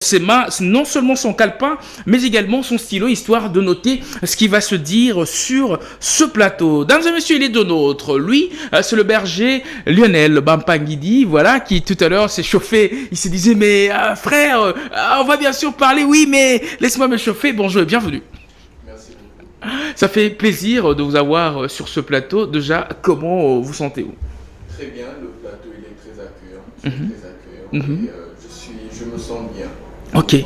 C'est non seulement son calepin, mais également son stylo, histoire de noter ce qui va se dire sur ce plateau. Dames et messieurs, il est de nôtre. Lui, c'est le berger Lionel Bampangidi, voilà, qui tout à l'heure s'est chauffé. Il se disait, mais frère, on va bien sûr parler, oui, mais laisse-moi me chauffer. Bonjour et bienvenue. Merci beaucoup. Ça fait plaisir de vous avoir sur ce plateau. Déjà, comment vous sentez-vous? Très bien, le plateau il est très accueillant. Très accueillant. Et, je me sens bien. Ok,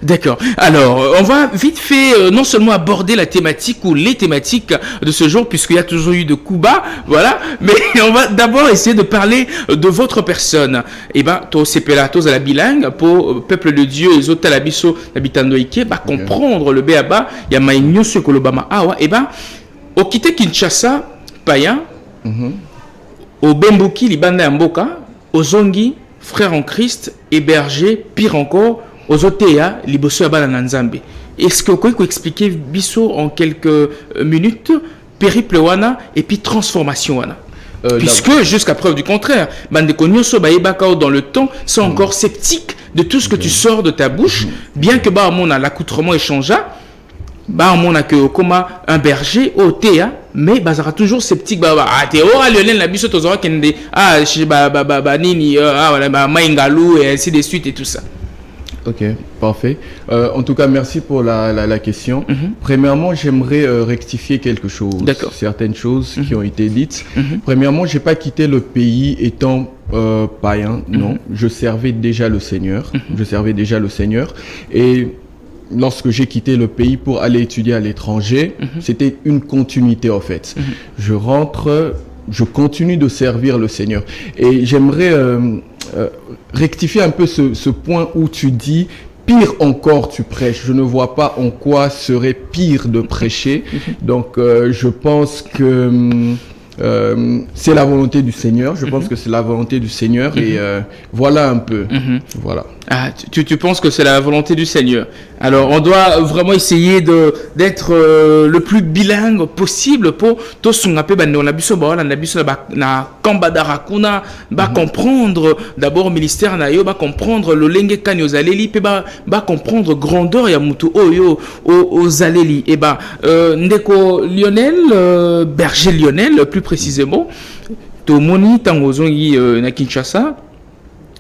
d'accord. Alors, on va vite fait non seulement aborder la thématique ou les thématiques de ce jour, puisqu'il y a toujours eu de coups bas, voilà, mais on va d'abord essayer de parler de votre personne. Eh bien, toi, c'est Pelatos à la bilingue, pour peuple de Dieu, et autres Talabiso, habitants Ike, bah, comprendre le béaba, il y a Maïnyo, ce que le Bama Awa, eh bien, au Kite Kinshasa, Payan, au Bemboki, Libanda Mboka, au Zongi, frère en Christ, hébergé, pire encore, aux Otea, Liboso Abala Nanzambe. Est-ce que vous pouvez expliquer Bisso en quelques minutes, périple wana et puis transformation wana? Puisque jusqu'à preuve du contraire, Bandeko Nyoso Baebakao dans le temps sont encore sceptiques de tout ce que tu sors de ta bouche, bien que bah on a l'accoutrement échangea, bah on a que comme un berger au Théa, mais bah ça sera toujours sceptique bah Théo Lionel la biso tozora kende chez nini voilà Maingalou et ainsi de suite et tout ça. Ok, parfait. En tout cas, merci pour la question. Premièrement, j'aimerais rectifier quelque chose. Certaines choses qui ont été dites. Premièrement, j'ai pas quitté le pays étant païen, non. Je servais déjà le Seigneur. Je servais déjà le Seigneur. Et lorsque j'ai quitté le pays pour aller étudier à l'étranger, c'était une continuité en fait. Je rentre, je continue de servir le Seigneur. Et j'aimerais rectifier un peu ce point où tu dis pire encore tu prêches. Je ne vois pas en quoi serait pire de prêcher. Donc je pense que c'est la volonté du Seigneur. Je pense que c'est la volonté du Seigneur et voilà un peu. Voilà. Ah, tu penses que c'est la volonté du Seigneur. Alors, on doit vraiment essayer d'être le plus bilingue possible pour tous ceux comprendre d'abord au ministère nayo comprendre le lenge kani aux aleli pe comprendre grandeur ya mutu oyo aux aleli et ndeko Lionel berger Lionel plus précisément to moni tangozongi na Kinshasa.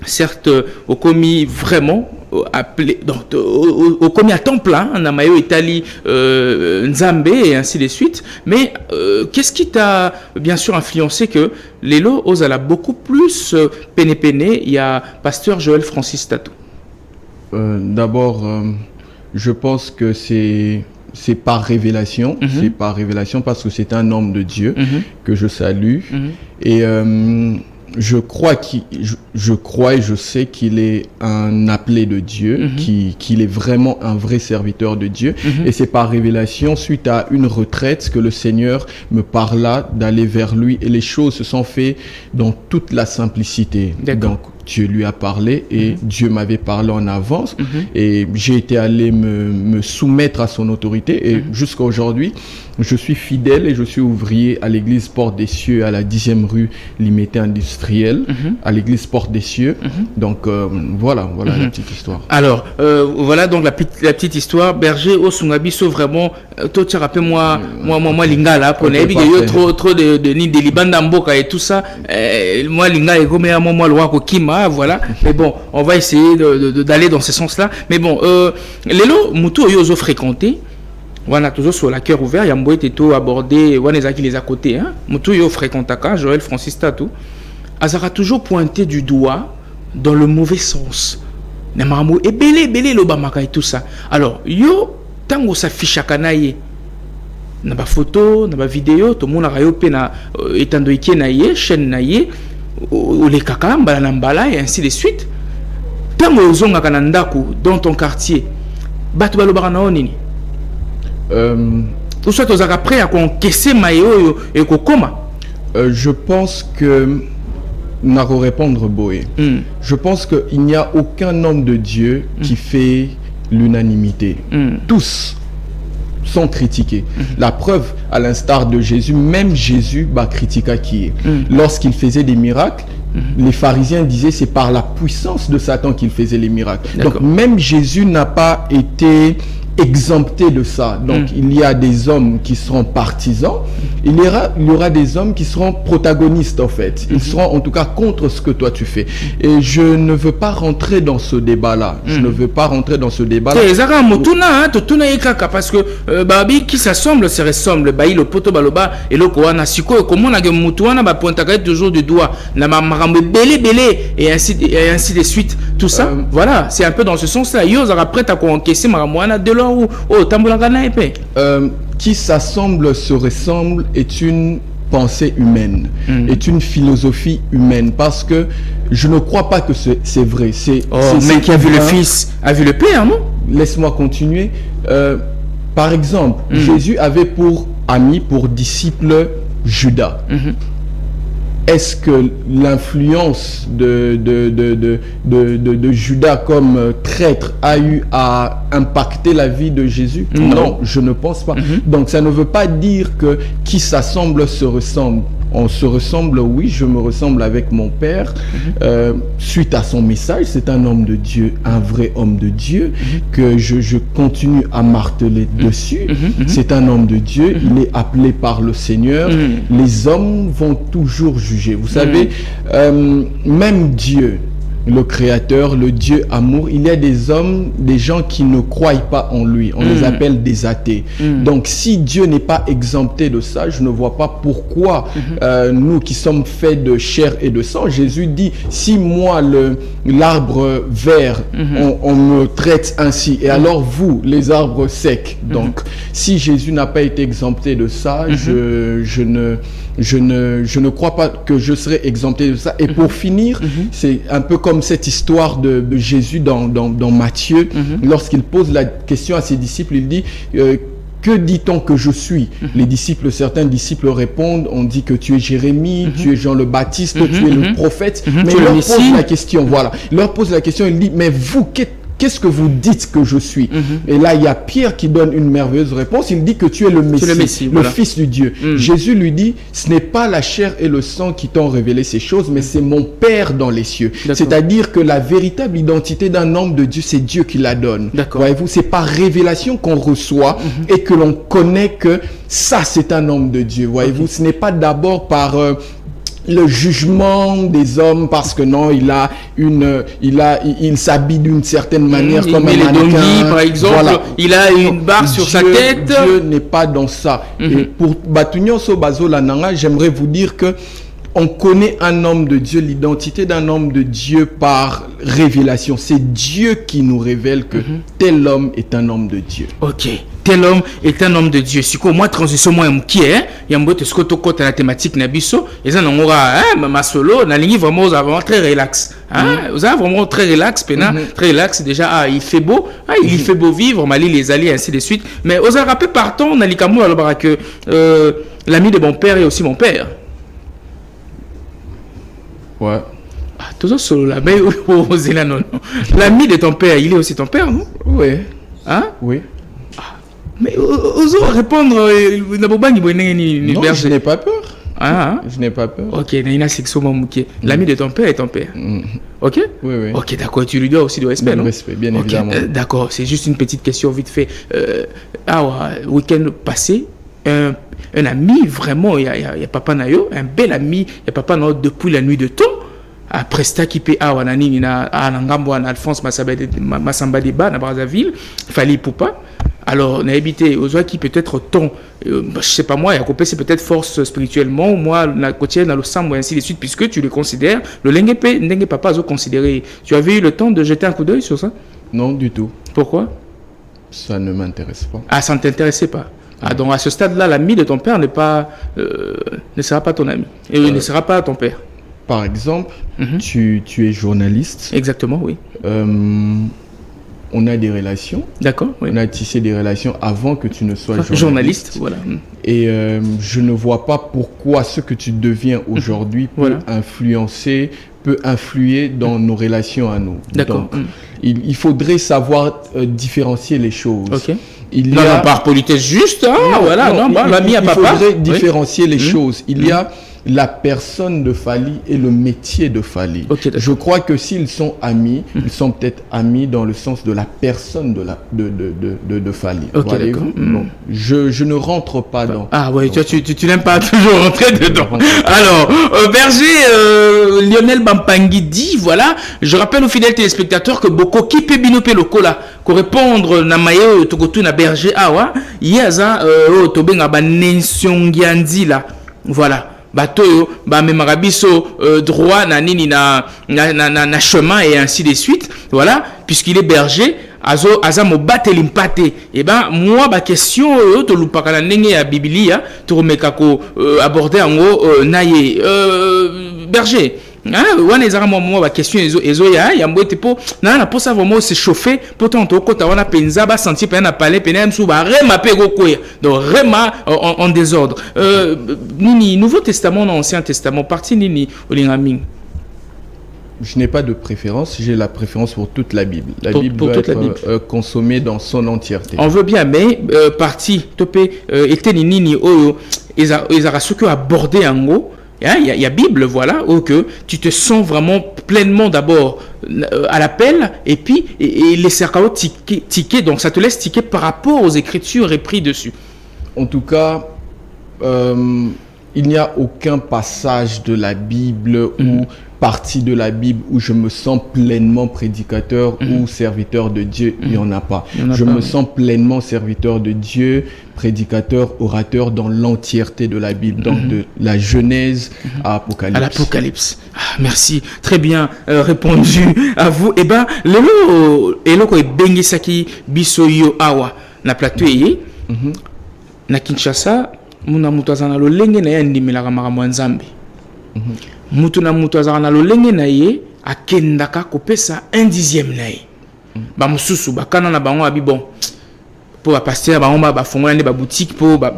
Certes, au commis vraiment appelé, donc au commis à temps plein, en Amayo, Italie, Nzambe et ainsi de suite. Mais qu'est-ce qui t'a bien sûr influencé que les lots osent la beaucoup plus péné? Il y a pasteur Joël Francis Tatou. D'abord, je pense que c'est par révélation, c'est par révélation parce que c'est un homme de Dieu que je salue et je crois et je sais qu'il est un appelé de Dieu, qu'il est vraiment un vrai serviteur de Dieu. Et c'est par révélation, suite à une retraite, que le Seigneur me parla d'aller vers lui. Et les choses se sont faites dans toute la simplicité. Donc, Dieu lui a parlé et Dieu m'avait parlé en avance. Et j'ai été allé me soumettre à son autorité. Et jusqu'à aujourd'hui, je suis fidèle et je suis ouvrier à l'église Porte des Cieux, à la 10e rue Limité Industrielle, à l'église Porte des Cieux. Donc voilà la petite histoire. Alors, voilà donc la petite histoire. Berger Osungabiso, vraiment, toi tu rappelles moi Lingala, pour il y a trop de ni de Libanda Mboka et tout ça. Moi Lingala et Gomea, moi Loa Kokima, voilà. Mais bon, on va essayer d'aller dans ce sens-là. Mais bon, les lots, Moutou Yozo fréquenté. On a toujours sur la cœur ouvert, il y a un tout abordé, on est qui les à côté, hein. Moutou yo fréquentaka, Joël Francis Tatou. Azara toujours pointé du doigt dans le mauvais sens. Namamu et belé l'obamaka et tout ça. Alors, yo, tango sa fichaka naye. Na ba photo, na ba vidéo, tout le monde a yo pe na etando ike naye, chaîne naye, ou les kaka, mbala et ainsi de suite. Tango zonga kanandaku dans ton quartier. Batu balobaka na onini. Ou soit aux après à encaisser maillot et kokoma. Je pense que Naro répondre Boé. Je pense qu'il n'y a aucun homme de Dieu qui fait l'unanimité. Tous sont critiqués. La preuve, à l'instar de Jésus, même Jésus critiqua qui est. Lorsqu'il faisait des miracles, Les pharisiens disaient c'est par la puissance de Satan qu'il faisait les miracles. Donc même Jésus n'a pas été exempté de ça. Donc il y a des hommes qui seront partisans, il y aura des hommes qui seront protagonistes en fait. Ils seront en tout cas contre ce que toi tu fais. Et je ne veux pas rentrer dans ce débat-là. Je ne veux pas rentrer dans ce débat-là. Parce que babi qui s'assemble se ressemble. Baï le poto baloba et le koana siko comment na mutuana ba pointaka toujours du doigt na marambe belé et ainsi de suite. Tout ça, voilà, c'est un peu dans ce sens-là. Yo zara prêt à encaisser maramwana de l'or ou tamboulangana épée. Qui s'assemble se ressemble est une pensée humaine, est une philosophie humaine, parce que je ne crois pas que c'est vrai. Mais qui a vu le Fils, a vu le Père, non? Laisse-moi continuer. Par exemple, Jésus avait pour ami, pour disciple, Judas. Est-ce que l'influence de Judas comme traître a eu à impacter la vie de Jésus? Non, je ne pense pas. Donc ça ne veut pas dire que qui s'assemble se ressemble. On se ressemble, oui, je me ressemble avec mon père. Suite à son message, c'est un homme de Dieu, un vrai homme de Dieu, que je continue à marteler dessus. C'est un homme de Dieu, il est appelé par le Seigneur. Les hommes vont toujours juger. Vous savez, même Dieu, le Créateur, le Dieu amour, il y a des hommes, des gens qui ne croient pas en lui. On les appelle des athées. Donc, si Dieu n'est pas exempté de ça, je ne vois pas pourquoi nous qui sommes faits de chair et de sang, Jésus dit, si moi, l'arbre vert, on me traite ainsi, et alors vous, les arbres secs. Donc, si Jésus n'a pas été exempté de ça, je ne crois pas que je serai exempté de ça. Et pour finir, c'est un peu comme cette histoire de Jésus dans Matthieu, lorsqu'il pose la question à ses disciples, il dit que dit-on que je suis? Les disciples, certains disciples répondent, on dit que tu es Jérémie, tu es Jean le Baptiste, tu es le prophète, mais il leur pose la question, voilà, il leur pose la question, il dit, mais vous, qu'est-ce que vous dites que je suis? Et là, il y a Pierre qui donne une merveilleuse réponse. Il dit que tu es le Messie, le Fils du Dieu. Jésus lui dit, ce n'est pas la chair et le sang qui t'ont révélé ces choses, mais c'est mon Père dans les cieux. C'est-à-dire que la véritable identité d'un homme de Dieu, c'est Dieu qui la donne. Voyez-vous, c'est par révélation qu'on reçoit et que l'on connaît que ça, c'est un homme de Dieu. Voyez-vous, ce n'est pas d'abord par le jugement des hommes parce que non, il s'habille d'une certaine manière comme un mannequin, par exemple, voilà. Il a une barre sur sa tête. Dieu n'est pas dans ça. Et pour Batunyo Sobazo Lananga, j'aimerais vous dire que on connaît un homme de Dieu, l'identité d'un homme de Dieu par révélation. C'est Dieu qui nous révèle que tel homme est un homme de Dieu. Ok. Tel homme est un homme de Dieu. Si moi transition moi qui est, il y a un bout ce côté la thématique nabiso, et ça on aura ma solo, na ligne vraiment vraiment très relax. Vous avez vraiment très relax, très relax déjà. Il fait beau, il fait beau vivre, Mali les alliés ainsi de suite. Mais aux rappelé partant, on a l'ikamu alors que l'ami de mon père est aussi mon père. Ouais. Tout solo là, mais l'ami de ton père, il est aussi ton père, non? Oui. Hein? Oui. Mais osons répondre, non, je n'ai pas peur. Je n'ai pas peur. Ok, l'ami de ton père est ton père. Ok? Oui. Ok, d'accord, tu lui dois aussi du respect, non? Respect, bien évidemment. D'accord, c'est juste une petite question vite fait. Week-end passé, un ami, vraiment, il y a Papa Nayo, un bel ami, il y a Papa Nayo depuis la nuit de temps. Après ça, qui peut avoir Alphonse Massamba Deba, na Brazzaville, Fali Poupa. Alors, on a habité aux gens qui peut-être ton, je sais pas moi, Yakopé, c'est peut-être force spirituellement, moi, la côtière, dans le sang, ainsi de suite, puisque tu le considères, le Lengue Papa a considéré. Tu avais eu le temps de jeter un coup d'œil sur ça? Non, du tout. Pourquoi? Ça ne m'intéresse pas. Ah, ça ne t'intéressait pas? Ah, donc à ce stade-là, l'ami de ton père ne sera pas ton ami, et ne sera pas ton père. Par exemple, tu es journaliste. Exactement, oui. On a des relations. D'accord, oui. On a tissé des relations avant que tu ne sois journaliste. Voilà. Et je ne vois pas pourquoi ce que tu deviens aujourd'hui peut influer dans nos relations à nous. D'accord. Donc, il faudrait savoir différencier les choses. Ok. Par politesse juste, l'ami à papa. Il faudrait différencier les choses. Il y a la personne de Fally et le métier de Fally. Okay, je crois que s'ils sont amis, ils sont peut-être amis dans le sens de la personne de Fally. Okay, bon, je ne rentre pas dans... Ah oui, tu n'aimes pas toujours rentrer dedans. Alors, Berger Lionel Bampangi dit, voilà, je rappelle aux fidèles téléspectateurs que Boko Kipe Binope Lokola, pour répondre na mayo tokotu na Berger Awa, yaza tobenga ba Nensongianzi là. Voilà. Bato ba memarabiso droit na nini na chemin et ainsi de suite. Voilà, puisqu'il est berger. Aza mo bateli mpate. Et ben moi ba question to lupaka na ndenge ya Biblia to remeka ko aborder ngo naye berger. Wana ezara moi ba question ezo ya mbwete po na posa vraiment se chauffer pourtant to kota wana penza ba sentir pe na parler pe na msu ba rema pe gokoya. Donc rema en désordre. Nini Nouveau Testament ou Ancien Testament partie nini olingaming. Je n'ai pas de préférence, j'ai la préférence pour toute la Bible. La pour Bible doit être consommée dans son entièreté. On veut bien, mais partie, topé, était nini oyo, ils ont ce que aborder en gros. Il y a Bible, voilà, où que tu te sens vraiment pleinement d'abord à l'appel, et puis et les cercaux tiquer, donc ça te laisse tiquer par rapport aux Écritures et pris dessus. En tout cas, il n'y a aucun passage de la Bible ou partie de la Bible où je me sens pleinement prédicateur ou serviteur de Dieu. Il n'y en a pas. Je me sens pleinement serviteur de Dieu, prédicateur, orateur dans l'entièreté de la Bible, donc de la Genèse à Apocalypse. À l'Apocalypse. Ah, merci. Très bien répondu à vous. Eh bien, le ko bengi saki biso yo awa na plateau na Kinshasa. Muna mutu azana lolenge na ye ndimelaka makambo ya Nzambe. Mutu na mutu azana lolenge na ye akendaka kopesa 1/10 na ye. Ba mususu bakana na bango abi bon. Pour ba pasteur bango ba fongola ne ba boutique pour ba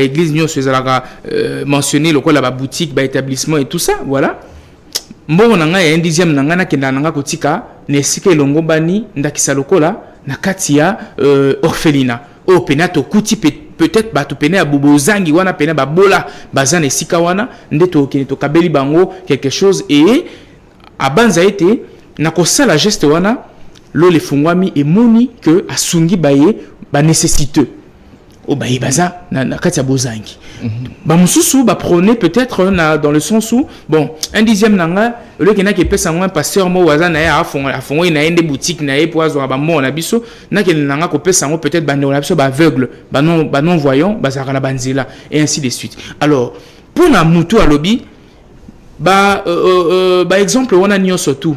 église nyonso ezalaka mentionner lokola ba boutique ba établissement et tout ça, voilà. Mbongo na nga ya 1/10 na nga na kenda na nga kotika na esika elongo bani ndakisa lokola na kati ya orphelinat. O penato kuti peut-être ba to pena bobozangi wana pena ba bola bazana esika wana ndeto okene to kabeli bango quelque chose et abanza été na ko sala geste wana lo le fungwami et moni que asungi baye ba nécessiteux o baye baza na kati ya bozangi ba mususu ba prôner peut-être dans le sens où bon 1/10 nanga le kena ke pesa ngwa pasteur mo waza na ya afongo ina ende boutique na ye po azo ba mo na biso na ke nanga ko pesa ngo peut-être ba na biso ba aveugle ba non voyant ba zaka na banzela et ainsi de suite. Alors pour na mutu alobi ba exemple wana nyonso tout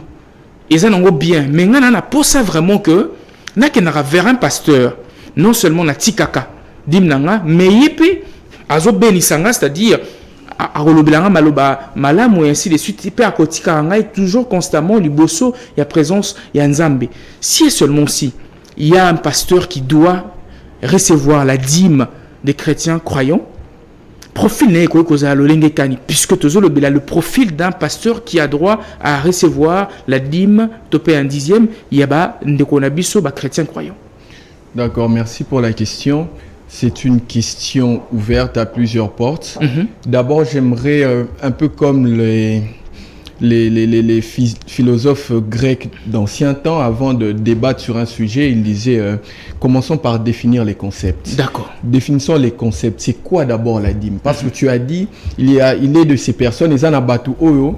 ils ont bien mais ngana na posa vraiment que na ke na vers un pasteur non seulement na tikaka dimnanga mais yepe azo benisanga, c'est-à-dire à rolobelanga maloba malamu et ainsi de suite peut à kotika nga toujours constamment liboso il y a présence il y a Nzambe. Si et seulement si il y a un pasteur qui doit recevoir la dîme des chrétiens croyants, profil n'est quoi cause à l'olenge kani puisque toujours le profil d'un pasteur qui a droit à recevoir la dîme topé 1/10, il y a ba ndekonabiso ba chrétiens croyants. D'accord, merci pour la question. C'est une question ouverte à plusieurs portes. D'abord, j'aimerais, un peu comme les philosophes grecs d'ancien temps, avant de débattre sur un sujet, ils disaient, commençons par définir les concepts. D'accord. Définissons les concepts. C'est quoi d'abord la dîme? Parce que tu as dit, il est de ces personnes, ils en abattu oyo.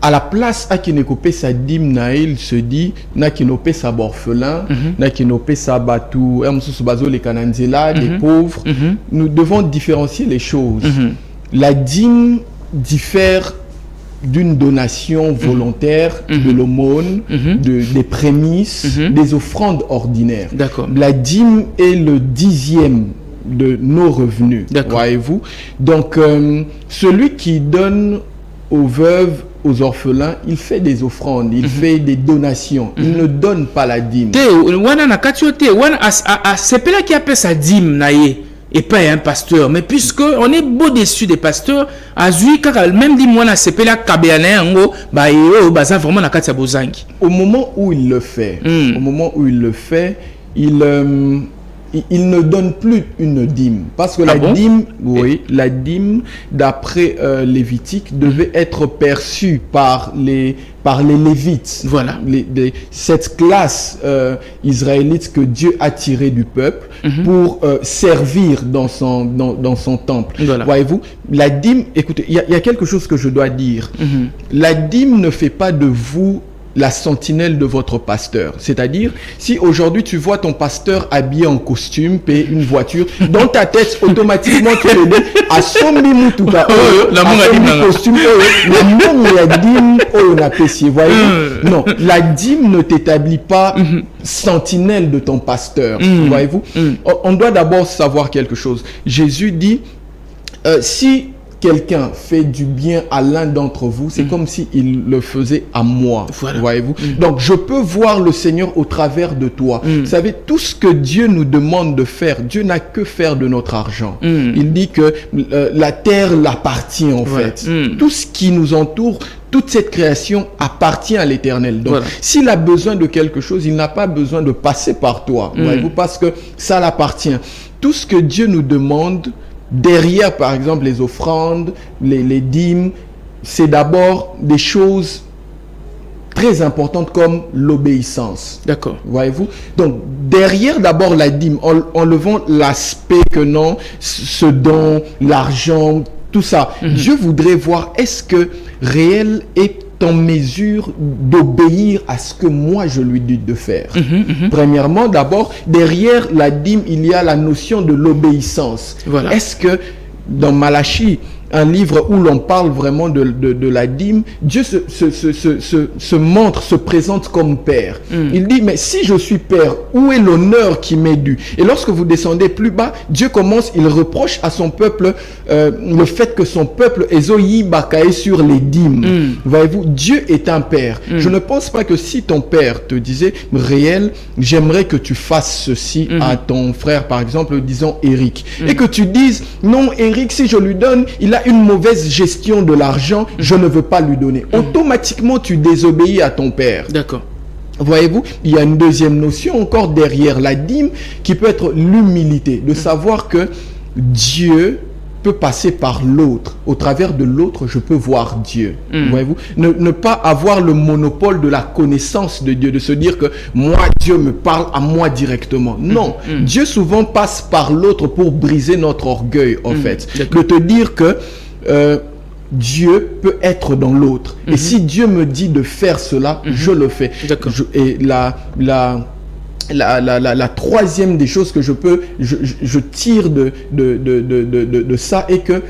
À la place à qui ne copie sa dîme na il se dit na qui n'opé sa orphelin na qui n'opé sa batou les cananzela des pauvres. Nous devons différencier les choses. La dîme diffère d'une donation volontaire, de l'aumône, des prémices, des offrandes ordinaires. D'accord. La dîme est le 10e de nos revenus, voyez-vous. Donc celui qui donne aux veuves, aux orphelins, il fait des offrandes, il fait des donations, il ne donne pas la dîme. C'est pas là qui appelle sa dîme naïe et pas un pasteur, mais puisque on est beau déçu des pasteurs, même dit moi c'est pas là kabeanengo ba yo baza vraiment na katia bozangi. Au moment où il le fait, il ne donne plus une dîme. Parce que la dîme, la dîme, d'après Lévitique, devait être perçue par les Lévites. Voilà. Cette classe israélite que Dieu a tirée du peuple pour servir dans son temple. Voilà. Voyez-vous, la dîme, écoutez, il y a quelque chose que je dois dire. La dîme ne fait pas de vous la sentinelle de votre pasteur. C'est-à-dire, si aujourd'hui tu vois ton pasteur habillé en costume, payer une voiture, dans ta tête, automatiquement tu te dis, à son mimou tout cas, costume, la dîme, on a payé. Voyez-vous? Non, la dîme ne t'établit pas sentinelle de ton pasteur. Voyez-vous? On doit d'abord savoir quelque chose. Jésus dit, si quelqu'un fait du bien à l'un d'entre vous, c'est comme s'il le faisait à moi. Voilà. Voyez-vous? Donc, je peux voir le Seigneur au travers de toi. Vous savez, tout ce que Dieu nous demande de faire, Dieu n'a que faire de notre argent. Il dit que la terre l'appartient en fait. Tout ce qui nous entoure, toute cette création appartient à l'Éternel. Donc, s'il a besoin de quelque chose, il n'a pas besoin de passer par toi. Voyez-vous? Parce que ça l'appartient. Tout ce que Dieu nous demande, derrière, par exemple, les offrandes, les dîmes, c'est d'abord des choses très importantes comme l'obéissance. D'accord. Voyez-vous? Donc, derrière d'abord la dîme, enlevant l'aspect que non, ce don, l'argent, tout ça. Dieu voudrait voir, est-ce que réel est en mesure d'obéir à ce que moi je lui dis de faire. Premièrement, d'abord, derrière la dîme, il y a la notion de l'obéissance. Voilà. Est-ce que dans Malachie, un livre où l'on parle vraiment de la dîme, Dieu se montre, se présente comme père. Il dit, mais si je suis père, où est l'honneur qui m'est dû? Et lorsque vous descendez plus bas, Dieu commence, il reproche à son peuple le fait que son peuple est bakaé sur les dîmes. Voyez-vous, Dieu est un père. Je ne pense pas que si ton père te disait, réel, j'aimerais que tu fasses ceci à ton frère, par exemple, disons Eric, et que tu dises, non, Eric, si je lui donne, il a une mauvaise gestion de l'argent, je ne veux pas lui donner. Automatiquement, tu désobéis à ton père. D'accord. Voyez-vous, il y a une deuxième notion encore derrière la dîme qui peut être l'humilité, de savoir que Dieu peut passer par l'autre. Au travers de l'autre, je peux voir Dieu. Voyez-vous, ne pas avoir le monopole de la connaissance de Dieu, de se dire que moi, Dieu me parle à moi directement. Non, Dieu souvent passe par l'autre pour briser notre orgueil, en fait. De te dire que Dieu peut être dans l'autre. Et si Dieu me dit de faire cela, je le fais. Et la troisième des choses que je tire de ça est que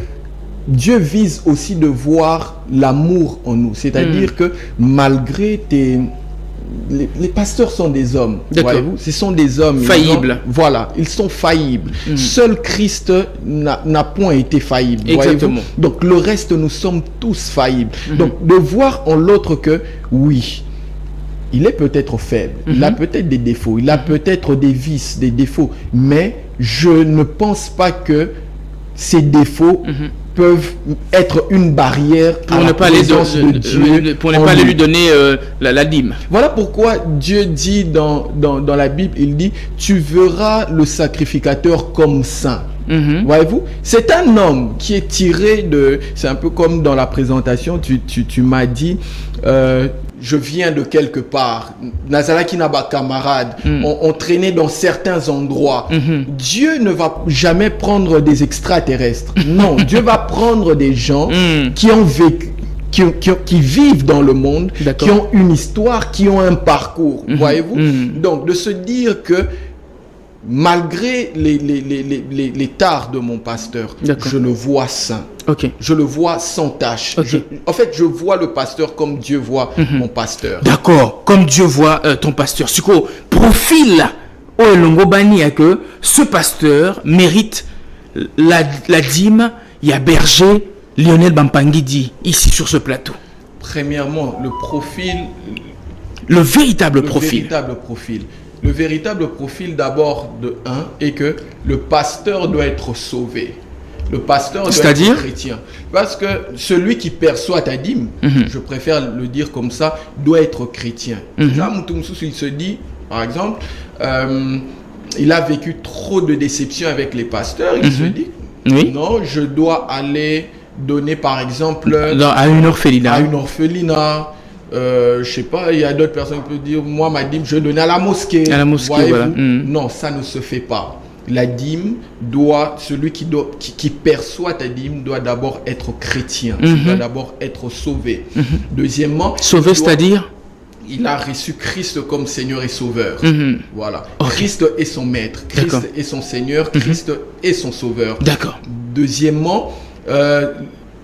Dieu vise aussi de voir l'amour en nous. C'est-à-dire que malgré les pasteurs sont des hommes, voyez-vous, ce sont des hommes faillibles. Ils sont faillibles. Seul Christ n'a point été faillible. Exactement. Donc le reste, nous sommes tous faillibles. Donc de voir en l'autre que oui, il est peut-être faible, il a peut-être des défauts, il a peut-être des vices, des défauts, mais je ne pense pas que ces défauts peuvent être une barrière pour ne pas aller lui donner la dîme. Voilà pourquoi Dieu dit dans la Bible, il dit, tu verras le sacrificateur comme saint. Voyez-vous, c'est un homme qui est tiré de... C'est un peu comme dans la présentation, tu m'as dit... je viens de quelque part. Nazalaki Naba camarade. On traînait dans certains endroits. Dieu ne va jamais prendre des extraterrestres. Non, Dieu va prendre des gens qui ont vécu, qui vivent dans le monde, qui ont une histoire, qui ont un parcours. Voyez-vous? Donc, de se dire que malgré les tares de mon pasteur, je le vois saint. Je le vois sans tâche. En fait, je vois le pasteur comme Dieu voit mon pasteur. D'accord, comme Dieu voit ton pasteur. Suko, profil que ce pasteur mérite la dîme. Il y a berger Lionel Bampangidi ici sur ce plateau. Premièrement, le profil. Le véritable profil. Le véritable profil d'abord de est que le pasteur doit être sauvé. Le pasteur doit être chrétien. Parce que celui qui perçoit ta dîme, je préfère le dire comme ça, doit être chrétien. Là, il se dit, par exemple, il a vécu trop de déceptions avec les pasteurs. Il se dit, non, je dois aller donner par exemple à une orphelinat. À une orphelinat. Je sais pas, il y a d'autres personnes qui peuvent dire, moi ma dîme je vais donner à la mosquée. À la mosquée, voilà. Non, ça ne se fait pas. La dîme doit, celui qui perçoit ta dîme doit d'abord être chrétien, doit d'abord être sauvé. Deuxièmement, sauvé, c'est-à-dire il a reçu Christ comme Seigneur et Sauveur. Voilà. Okay. Christ est son maître, Christ est son Seigneur, Christ est son Sauveur. D'accord. Deuxièmement,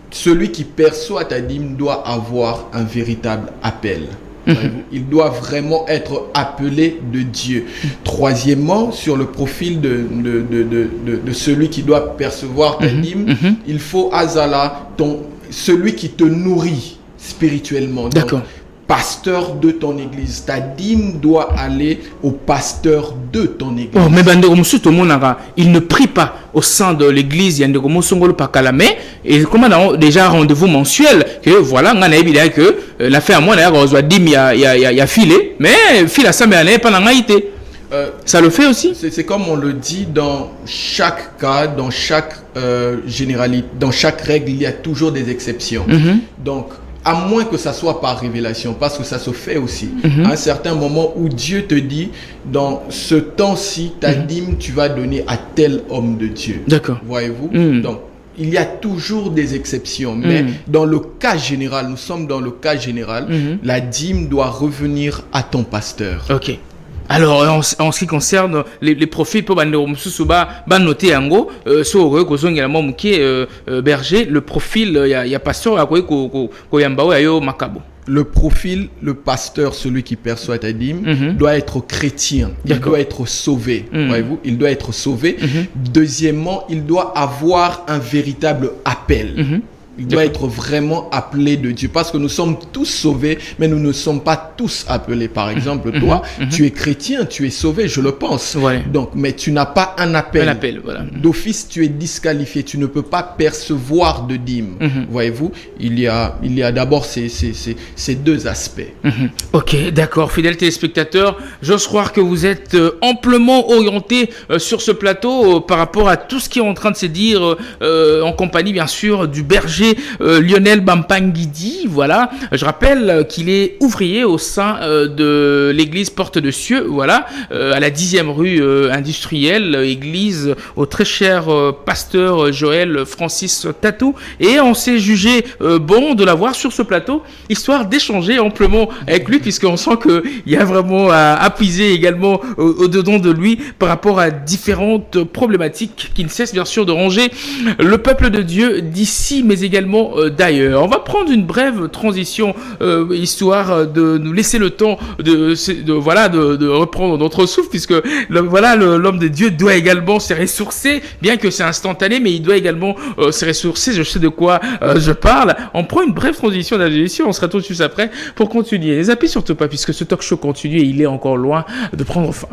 celui qui perçoit ta dîme doit avoir un véritable appel. Il doit vraiment être appelé de Dieu. Troisièmement, sur le profil de celui qui doit percevoir ta dîme, il faut azala, celui qui te nourrit spirituellement. D'accord. Pasteur de ton église. Ta dîme doit aller au pasteur de ton église. Oh, mais il ne prie pas au sein de l'église. Et comme on a déjà un rendez-vous mensuel, que voilà, on a évidemment que la fin à moi, il y a filé, mais fil à ça, mais pas ça le fait aussi. C'est comme on le dit dans chaque cas, dans chaque généralité, dans chaque règle, il y a toujours des exceptions. Donc, à moins que ça soit par révélation, parce que ça se fait aussi. À un certain moment où Dieu te dit, dans ce temps-ci, ta dîme, tu vas donner à tel homme de Dieu. D'accord. Voyez-vous? Donc, il y a toujours des exceptions, mais dans le cas général, nous sommes dans le cas général, la dîme doit revenir à ton pasteur. Ok. Alors, en ce qui concerne les profils pour noter yango sur berger, le profil il y a pasteur le profil, le pasteur, celui qui perçoit ta dîme, doit être chrétien. Il doit être sauvé. Voyez-vous, il doit être sauvé. Deuxièmement, il doit avoir un véritable appel. Il doit être vraiment appelé de Dieu. Parce que nous sommes tous sauvés, mais nous ne sommes pas tous appelés. Par exemple, toi, tu es chrétien, tu es sauvé, je le pense. Ouais. Donc, mais tu n'as pas un appel. Un appel, voilà. D'office, tu es disqualifié. Tu ne peux pas percevoir de dîme. Voyez-vous, il y a d'abord ces deux aspects. Ok, d'accord. Fidèles téléspectateurs, j'ose croire que vous êtes amplement orientés sur ce plateau par rapport à tout ce qui est en train de se dire en compagnie, bien sûr, du berger Lionel Bampanguidi. Voilà, je rappelle qu'il est ouvrier au sein de l'église Porte de Cieux, voilà, à la 10e rue industrielle, église au très cher pasteur Joël Francis Tatou, et on s'est jugé bon de l'avoir sur ce plateau, histoire d'échanger amplement avec lui, puisqu'on sent qu'il y a vraiment à puiser également au-dedans de lui par rapport à différentes problématiques qui ne cessent bien sûr de ronger le peuple de Dieu d'ici, mais également d'ailleurs. On va prendre une brève transition histoire de nous laisser le temps de reprendre notre souffle, puisque l'homme de Dieu doit également se ressourcer, bien que c'est instantané, mais il doit également se ressourcer. Je sais de quoi je parle. On prend une brève transition on sera tout de suite après pour continuer. Les appuis surtout pas, puisque ce talk show continue et il est encore loin de prendre fin.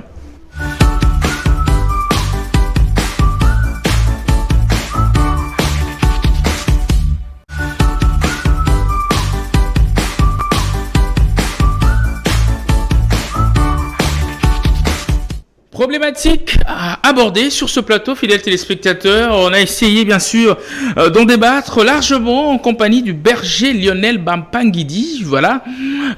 Problématique à aborder sur ce plateau, fidèles téléspectateurs. On a essayé bien sûr d'en débattre largement en compagnie du berger Lionel Bampanguidi. Voilà,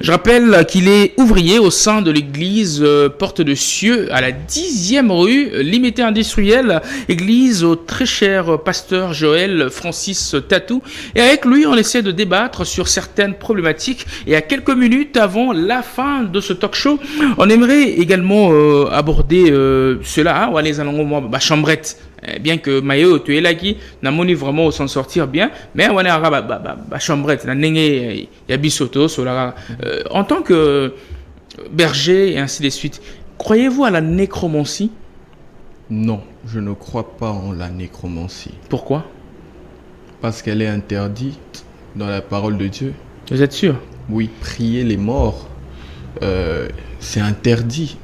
je rappelle qu'il est ouvrier au sein de l'église Porte de Cieux à la 10e rue, limitée industrielle, église au très cher pasteur Joël Francis Tatou. Et avec lui, on essaie de débattre sur certaines problématiques. Et à quelques minutes avant la fin de ce talk show, on aimerait également aborder cela, ou les allons chambrette, bien que Mayo tu es là qui n'a moni vraiment s'en sortir bien, mais on a chambrette, la nenge yabisoto solara. En tant que berger et ainsi de suite, croyez-vous à la nécromancie? Non, je ne crois pas en la nécromancie. Pourquoi? Parce qu'elle est interdite dans la parole de Dieu. Vous êtes sûr? Oui, prier les morts, c'est interdit.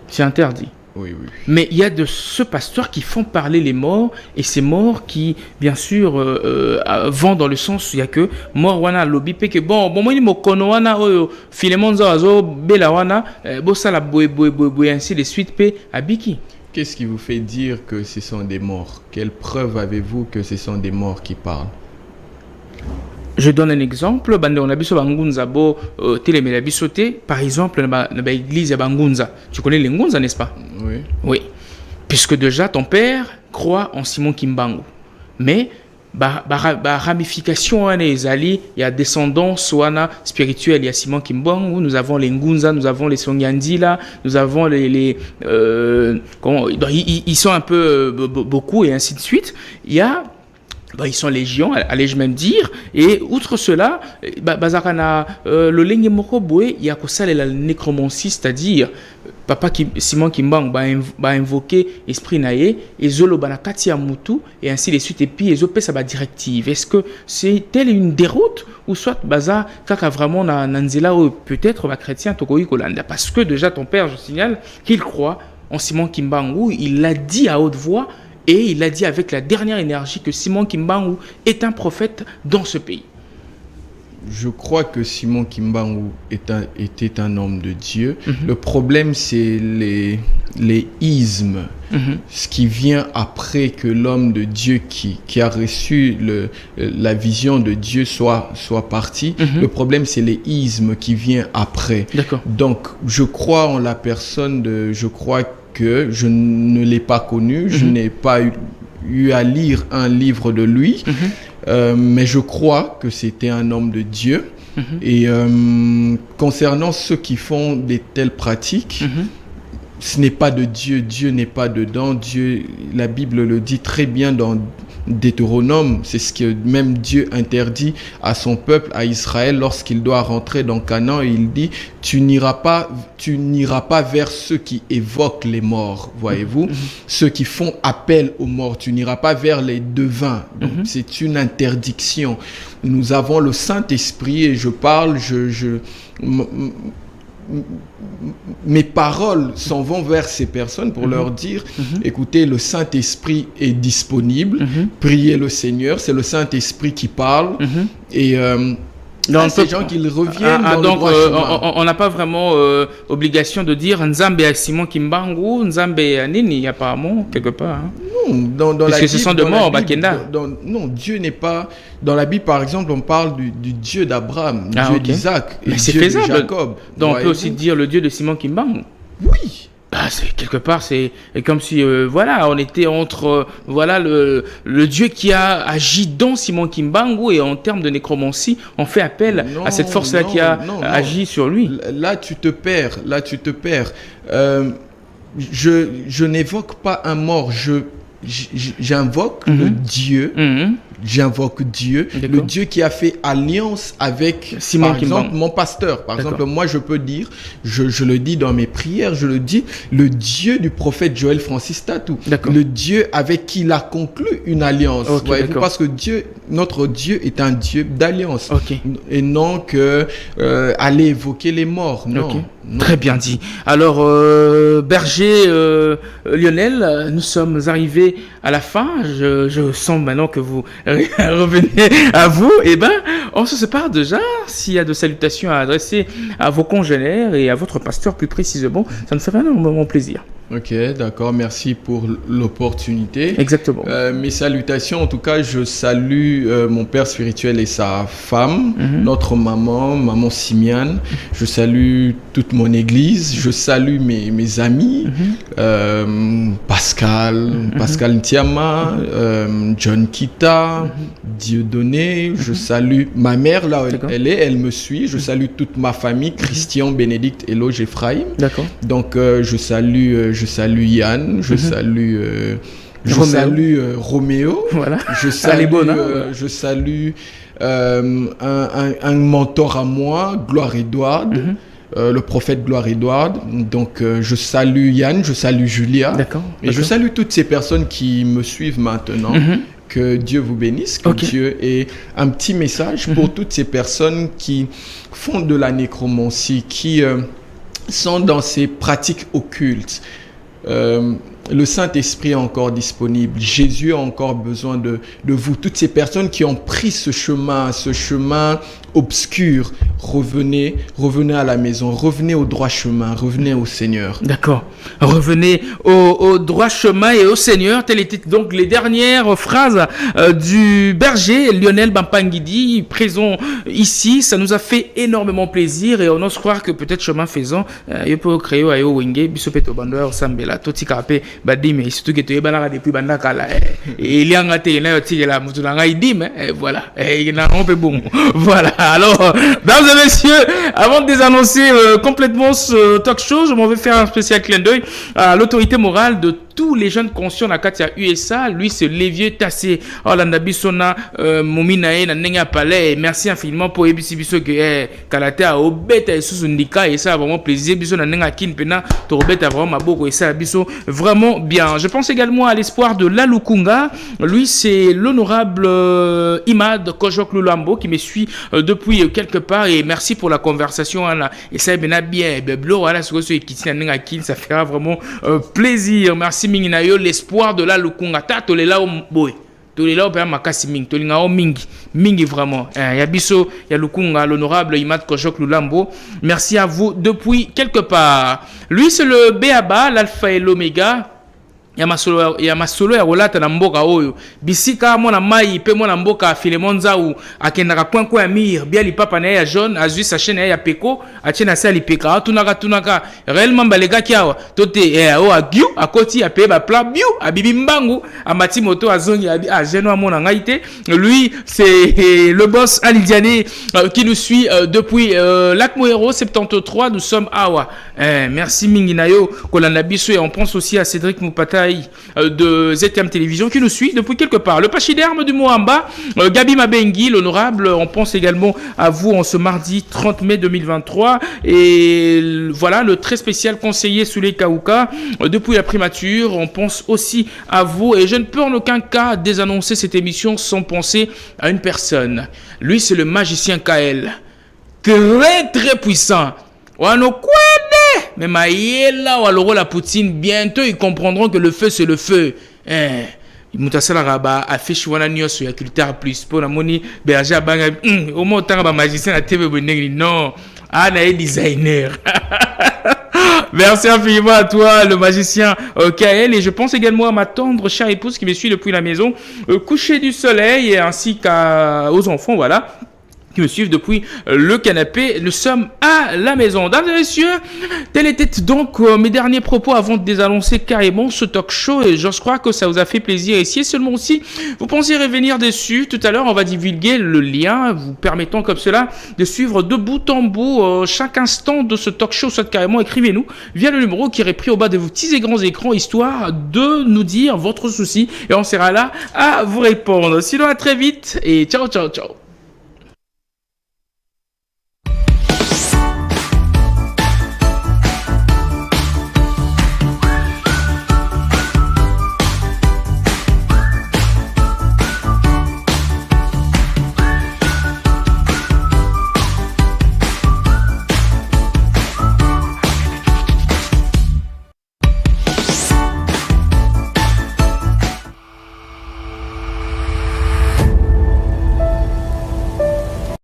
C'est interdit. oui. Mais il y a de ceux pasteurs qui font parler les morts, et ces morts qui, bien sûr, vont dans le sens où il y a que mort wana lobi pe que bon moi ni mokono wana oyo Philémon zazo bela wana bosala boy ainsi de suite pe abiki. Qu'est-ce qui vous fait dire que ce sont des morts? Quelle preuve avez-vous que ce sont des morts qui parlent? Je donne un exemple. On a biso bangunza bo telemela bisoté. Par exemple, na église ya bangunza. Tu connais les ngunza, n'est-ce pas? Oui. Oui. Puisque déjà ton père croit en Simon Kimbangu. Mais ramification il y a descendance spirituelle, il y a Simon Kimbangu, nous avons les ngunza, nous avons les Sonyandila, nous avons les ils sont un peu beaucoup et ainsi de suite. Il y a ils sont légion, allais-je même dire, et outre cela, le lenge moko boé, il y a que ça la nécromancie, c'est-à-dire papa Simon Kimbangu va invoquer esprit naé et zolo banakati ya mutu et ainsi de suite, et puis ils opé sa directive. Est-ce que c'est telle une déroute ou soit baza kaka vraiment na nzela ou peut-être va chrétien tokoyi kolanda, parce que déjà ton père, je signale qu'il croit en Simon Kimbangu, il l'a dit à haute voix. Et il a dit avec la dernière énergie que Simon Kimbangu est un prophète dans ce pays. Je crois que Simon Kimbangu était un homme de Dieu. Le problème, c'est les ismes. Ce qui vient après que l'homme de Dieu qui a reçu la vision de Dieu soit parti. Le problème, c'est les ismes qui viennent après. D'accord. Donc, je crois en la personne de... Je crois que je ne l'ai pas connu, je n'ai pas eu à lire un livre de lui, mais je crois que c'était un homme de Dieu. Et concernant ceux qui font de telles pratiques, ce n'est pas de Dieu, Dieu n'est pas dedans. Dieu, la Bible le dit très bien dans Deutéronome, c'est ce que même Dieu interdit à son peuple, à Israël, lorsqu'il doit rentrer dans Canaan. Il dit, tu n'iras pas vers ceux qui évoquent les morts, voyez-vous, ceux qui font appel aux morts. Tu n'iras pas vers les devins. Donc c'est une interdiction. Nous avons le Saint-Esprit et je parle, mes paroles s'en vont vers ces personnes pour leur dire, écoutez, le Saint-Esprit est disponible, priez le Seigneur, c'est le Saint-Esprit qui parle, et ces gens qui reviennent dans le droit chemin. On n'a pas vraiment obligation de dire Nzambe à Simon Kimbangu, Nzambe à Nini, apparemment, quelque part. Hein. Non, dans parce la que Bible, ce sont de morts, Bakenda. Non, Dieu n'est pas... Dans la Bible, par exemple, on parle du Dieu d'Abraham, Dieu d'Isaac, et c'est Dieu faisable. de Jacob. Donc on peut aussi dire le Dieu de Simon Kimbangu. Oui. C'est quelque part, c'est comme si on était entre le Dieu qui a agi dans Simon Kimbangu, et en termes de nécromancie, on fait appel à cette force-là qui a agi sur lui. Là, tu te perds. Je n'évoque pas un mort. J'invoque le Dieu. J'invoque Dieu, le Dieu qui a fait alliance avec, Simon par exemple, mon pasteur. Par exemple, moi, je peux dire, je le dis dans mes prières, je le dis, le Dieu du prophète Joël Francis Tatou. Le Dieu avec qui il a conclu une alliance. Parce que notre Dieu est un Dieu d'alliance. Et non que aller évoquer les morts. Non. Très bien dit. Alors, berger Lionel, nous sommes arrivés à la fin. Je sens maintenant que vous revenez à vous. Eh ben, on se sépare déjà. S'il y a de salutations à adresser à vos congénères et à votre pasteur plus précisément, ça me ferait énormément plaisir. Ok, d'accord. Merci pour l'opportunité. Exactement. Mes salutations, en tout cas, je salue mon père spirituel et sa femme, notre maman Simiane. Je salue toute mon église. Je salue mes amis, Pascal Ntiama, John Kita, Dieudonné. Je salue ma mère, là où elle me suit. Je salue toute ma famille, Christian, Bénédicte, Eloge, Ephraim. D'accord. Donc, je salue Yann, je salue Roméo, voilà. je salue un mentor à moi, Gloire Edouard, le prophète Gloire Edouard. Donc je salue Yann, je salue Julia, et je salue toutes ces personnes qui me suivent maintenant. Que Dieu vous bénisse, que Dieu ait un petit message pour toutes ces personnes qui font de la nécromancie, qui sont dans ces pratiques occultes. le Saint-Esprit est encore disponible. Jésus a encore besoin de vous. Toutes ces personnes qui ont pris ce chemin obscur, revenez à la maison, revenez au droit chemin, revenez au Seigneur. D'accord. Revenez au droit chemin et au Seigneur. Telles étaient donc les dernières phrases du berger Lionel Bampanguidi, présent ici. Ça nous a fait énormément plaisir et on ose croire que peut-être chemin faisant, il peut créer ayo wenge bisopeto bandoa sambela toti kape badime surtout que tu es banara depuis bandakala et il y a un gâté là tu la mutulanga idime voilà et il n'a pas bon voilà. Alors, mesdames et messieurs, avant de désannoncer complètement ce talk show, je m'en vais faire un spécial clin d'œil à l'autorité morale de tous les jeunes conscients na kati ya USA. Lui, c'est Lévieux Tassé. Oh, l'andabisona mominae na nenga palais. Merci infiniment pour ebisi biso que kalata obeta esusu ndika et ça a vraiment plaisir biso na nenga kin pena to obeta vraiment maboko et ça biso vraiment bien. Je pense également à l'espoir de Lalukunga. Lui, c'est l'honorable Imad Kojok Lulambo qui me suit depuis quelque part et merci pour la conversation hein, et ça bien beblo voilà ce que c'est qui nenga kin ça fera vraiment plaisir. Merci Minginayo, l'espoir de la Lukunga. Ta tolela o boy. Tolela o pa makasi ming. Tolinga o mingi vraiment. Yabiso, ya Lukunga, l'honorable Imad Kojok Lulambo. Merci à vous depuis quelque part. Lui c'est le Béaba, l'alpha et l'oméga. Ya masolo ya rolata na mboka oyo bisika mona mai pe mona mboka Filemon Nzau akendaka kwanko ya mir bia lipapa na ya jaune azui sa chaîne ya peko achena sa lipeka tunaka réellement balega kiawa tote o agiu akoti ya pe ba pla biu abibi mbangu amati moto azongi a jeune mona ngaite. Lui c'est le boss Alidiane qui nous suit depuis Lac Moero 73. Nous sommes awa merci Minginayo kolanda biso et on pense aussi à Cédric Moupata de ZTM Télévision qui nous suit depuis quelque part. Le pachyderme du Moamba, Gabi Mabengi, l'honorable. On pense également à vous en ce mardi 30 mai 2023. Et voilà, le très spécial conseiller Souley Kaouka depuis la primature. On pense aussi à vous. Et je ne peux en aucun cas désannoncer cette émission sans penser à une personne. Lui, c'est le magicien Kael. Très, très puissant. Mais Maïela ou alors la Poutine, bientôt ils comprendront que le feu c'est le feu. Moutasala Raba affiche wana nyos ya culture plus pour la moni berger banga au moins tant ba magicien la TV non ana designer. Merci infiniment à toi, le magicien Kael. Et je pense également à ma tendre chère épouse qui me suit depuis la maison, coucher du soleil, et ainsi qu'aux enfants, voilà, qui me suivent depuis le canapé. Nous sommes à la maison. Mesdames et messieurs, tels étaient donc mes derniers propos avant de désannoncer carrément ce talk show. Et je crois que ça vous a fait plaisir ici. Et seulement aussi, vous pensez revenir dessus. Tout à l'heure, on va divulguer le lien, vous permettant comme cela de suivre de bout en bout chaque instant de ce talk show. Soit carrément, écrivez-nous via le numéro qui est repris au bas de vos petits et grands écrans, histoire de nous dire votre souci. Et on sera là à vous répondre. Sinon, à très vite et ciao, ciao, ciao.